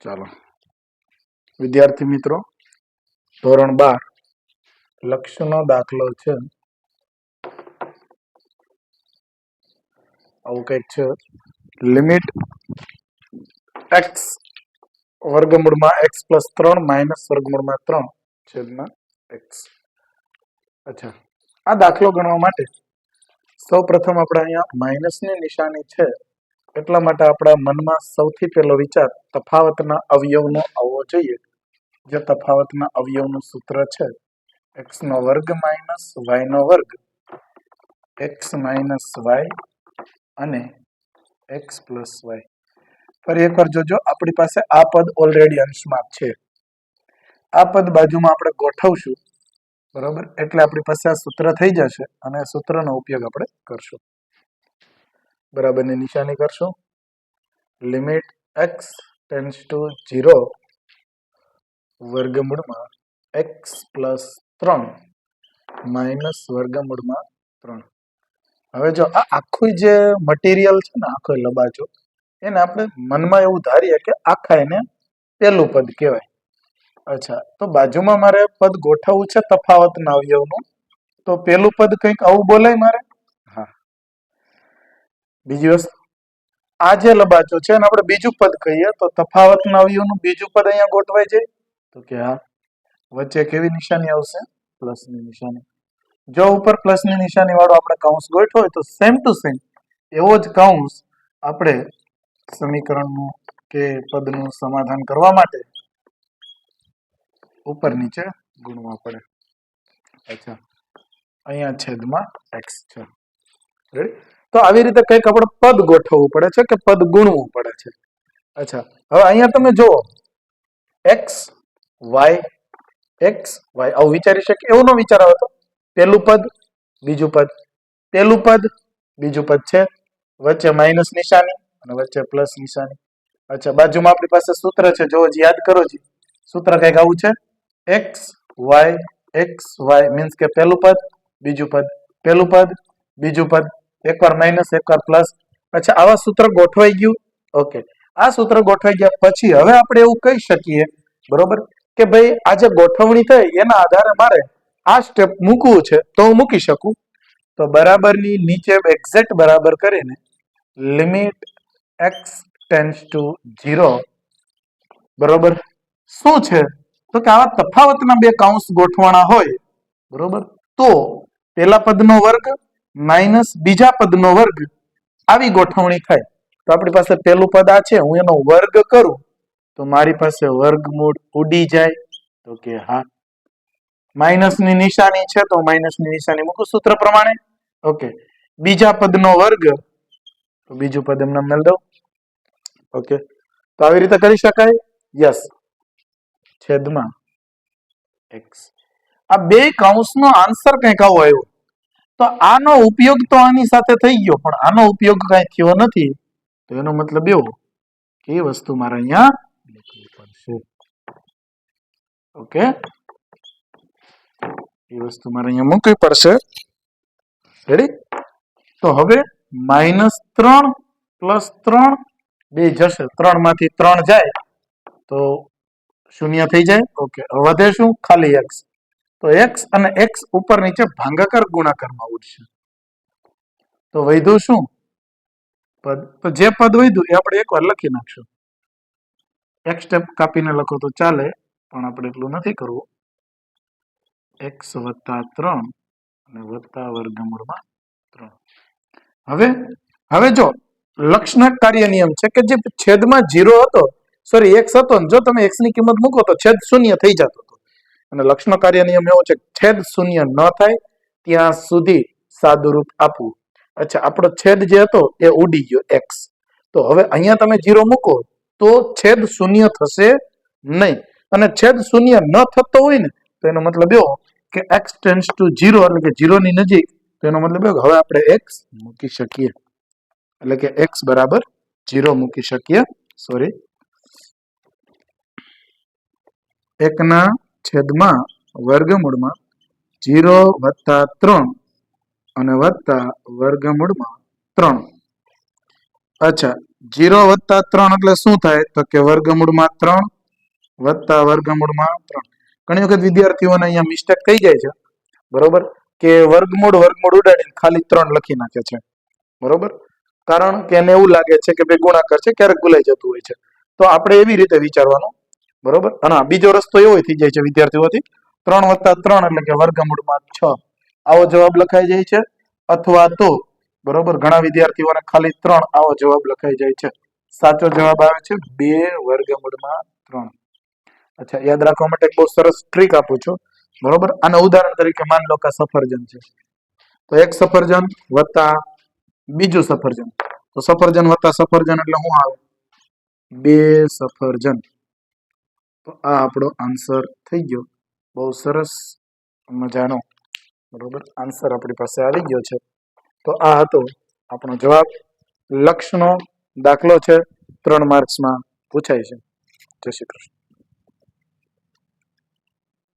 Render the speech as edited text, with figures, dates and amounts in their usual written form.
ચાલો વિદ્યાર્થી મિત્રો, ધોરણ 12 લક્ષનો દાખલો છે. આવું કંઈક છે. લિમિટ x વર્ગમૂળમાં x પ્લસ 3 માઇનસ વર્ગમૂળમાં 3 છેદમાં x. અચ્છા, આ દાખલો ગણવા માટે સૌ પ્રથમ આપણે અહીંયા માઇનસની નિશાની છે એટલા માટે આપણા મનમાં સૌથી પહેલો વિચાર તફાવતના અવયવનો આવવો જોઈએ. જે તફાવતના અવયવનું સૂત્ર છે x નો વર્ગ માઇનસ y નો વર્ગ, x માઇનસ y અને x પ્લસ y. ફરી એકવાર જોજો, આપણી પાસે આ પદ ઓલરેડી અંશમાં છે. આ પદ બાજુમાં આપણે ગોઠવશું, બરોબર? એટલે આપણી પાસે આ સૂત્ર થઈ જશે અને આ સૂત્રનો ઉપયોગ આપણે કરશું. બરાબરની નિશાની કરશું. લિમિટ x ટેન્ડ્સ ટુ 0 વર્ગમૂળમાં x પ્લસ 3 માઇનસ વર્ગમૂળમાં 3. હવે જો આ આખું જે મટીરિયલ છે ને, આખો લબાચો, એને આપણે મનમાં એવું ધારીએ કે આખા એને પેલું પદ કહેવાય. અચ્છા, તો બાજુમાં મારે પદ ગોઠવવું છે તફાવતના અવયવનું, તો પેલું પદ કંઈક આવું બોલાય મારે. હા, બીજી વસ્તુ, આ જે લબાચો છે એને આપણે બીજું પદ કહીએ તો તફાવતના અવયવનું બીજું પદ અહીંયા ગોઠવાય જાય. તો કે હા, વચ્ચે કેવી નિશાની આવશે? પ્લસની નિશાની. જો ઉપર પ્લસની નિશાની વાળો આપણે કૌંસ ગોઠવો હોય તો સેમ ટુ સેમ એવો જ કૌંસ આપણે સમીકરણનું કે પદનું સમાધાન કરવા માટે ઉપર નીચે ગુણવા પડે. અચ્છા, અહીંયા છેદમાં x છે. રેડી? તો આવી રીતે કંઈક આપણે પદ ગોઠવવું પડે છે કે પદ ગુણવું પડે છે. અચ્છા, હવે અહીંયા તમે જુઓ x y આવું વિચારી શકીએ? એવું ન વિચાર આવે તો પેલું પદ બીજું પદ, પેલું પદ બીજું પદ છે, વચ્ચે માઇનસ નિશાની અને વચ્ચે પ્લસ નિશાની. અચ્છા, બાજુમાં આપણી પાસે સૂત્ર છે, જો યાદ કરો જી. સૂત્ર કંઈક આવું છે, x y મીન્સ કે પેલું પદ બીજું પદ, પેલું પદ બીજું પદ, એકવાર માઇનસ એકવાર પ્લસ. અચ્છા, આવા સૂત્ર ગોઠવાઈ ગયું. ઓકે, આ સૂત્ર ગોઠવાઈ ગયા પછી હવે આપણે એવું કહી શકીએ, બરોબર, કે ભાઈ આ જે ગોઠવણી થઈ એના આધારે મારે આ સ્ટેપ મૂકવું છે તો હું મૂકી શકું. તો બરાબરની નીચે એક્ઝેક્ટ બરાબર કરીને લિમિટ x ટેન્ડ્સ ટુ 0, બરોબર, શું છે તો કે આવા તફાવતના બે કૌંસ ગોઠવાણા હોય, બરોબર, તો પેલા પદનો વર્ગ માઇનસ બીજા પદનો વર્ગ, આવી ગોઠવણી થાય. તો આપણી પાસે પેલું પદ આ છે, હું એનો વર્ગ કરું તો મારી પાસે વર્ગમૂળ ઉડી જાય. તો કે હા. માઇનસની નિશાની છે તો માઇનસની નિશાની મૂકું સૂત્ર પ્રમાણે. ઓકે, બીજા પદનો વર્ગ તો બીજું પદ એમને મેળ દઉં. ઓકે, તો આવી રીતે કરી શકાય. યસ, છેદમાં x. આ બે કૌંસનો આન્સર કંઈક આવો આવ્યો. તો આનો ઉપયોગ તો આની સાથે થઈ ગયો, પણ આનો ઉપયોગ કઈ થયો નથી. તો એનો મતલબ એવો કે એ વસ્તુ મારે અહીંયા લખવી પડશે. ઓકે, એ વસ્તુ મારે અહીંયા મૂકવી પડશે. રેડી? તો હવે -3 + 3 બે જશે, 3 માંથી 3 જાય તો 0 થઈ જાય. ઓકે, વધે શું? ખાલી x. તો x અને x ઉપર નીચે ભાગાકાર ગુણાકારમાં ઉડશે. તો વધ્યું શું? પદ. તો જે પદ વધ્યું એ આપણે એકવાર લખી નાખશું. એક સ્ટેપ કાપીને લખો તો ચાલે, પણ આપણે એટલું નથી કરવું. x + 3 અને વત્તા વર્ગમૂળમાં 3. હવે જો લક્ષણક કાર્ય નિયમ છે કે જે છેદમાં 0 હતો, સોરી x હતો, જો તમે x ની કિંમત મૂકો તો છેદ 0 થઈ જતો હતો. અને લક્ષણક કાર્ય નિયમ એવો છે છેદ 0 ન થાય ત્યાં સુધી સાદુરૂપ આપવું. અચ્છા, આપણો છેદ જે હતો એ ઉડી ગયો x. તો હવે અહીંયા તમે 0 મૂકો તો છેદ 0 થશે નહીં. અને છેદ 0 ન થતો હોય ને તો એનો મતલબ એવો કે x ટેન્ડ્સ ટુ 0 એટલે કે 0 ની નજીક. તો એનો મતલબ એવો હવે આપણે x મૂકી શકીએ, એટલે કે x બરાબર 0 મૂકી શકીએ. સોરી, 1 ના છેદમાં વર્ગમૂળમાં 0 + 3 અને વત્તા વર્ગમૂળમાં 3. અચ્છા, 0 વત્તા 3 એટલે શું થાય તો કે વર્ગમૂળમાં 3 વત્તા વર્ગમૂળમાં 3. ઘણી વખત વિદ્યાર્થીઓને અહીંયા મિસ્ટેક થઈ જાય છે, બરોબર, કે વર્ગમૂળ ઉડાડીને ખાલી 3 લખી નાખે છે, બરોબર, કારણ કે એને એવું લાગે છે કે બે ગુણાકાર છે, ક્યારેક ભૂલાઈ જતું હોય છે. તો આપણે એવી રીતે વિચારવાનું, બરોબર. અને હા, બીજો રસ્તો એવો થઈ જાય છે વિદ્યાર્થીઓથી 3 વત્તા 3 એટલે કે વર્ગમૂળમાં 6 આવો જવાબ લખાઈ જાય છે, અથવા તો બરોબર ઘણા વિદ્યાર્થીઓને ખાલી 3 આવો જવાબ લખાઈ જાય છે. સાચો જવાબ આવે છે 2 વર્ગમૂળમાં 3. અચ્છા, યાદ રાખવા માટે એક બહુ સરસ ટ્રીક આપું છું, બરોબર. આના ઉદાહરણ તરીકે માન લો કે સફરજન છે, તો એક સફરજન વત્તા બીજું સફરજન, તો સફરજન વત્તા સફરજન એટલે શું આવે 2 સફરજન. તો આ આપણો આન્સર થઈ ગયો, બહુ સરસ મજાનો, બરોબર, આન્સર આપણી પાસે આવી ગયો છે. તો આ હતો આપણો જવાબ. લક્ષનો દાખલો છે, 3 માર્ક્સમાં પૂછાય છે. જય શ્રી કૃષ્ણ.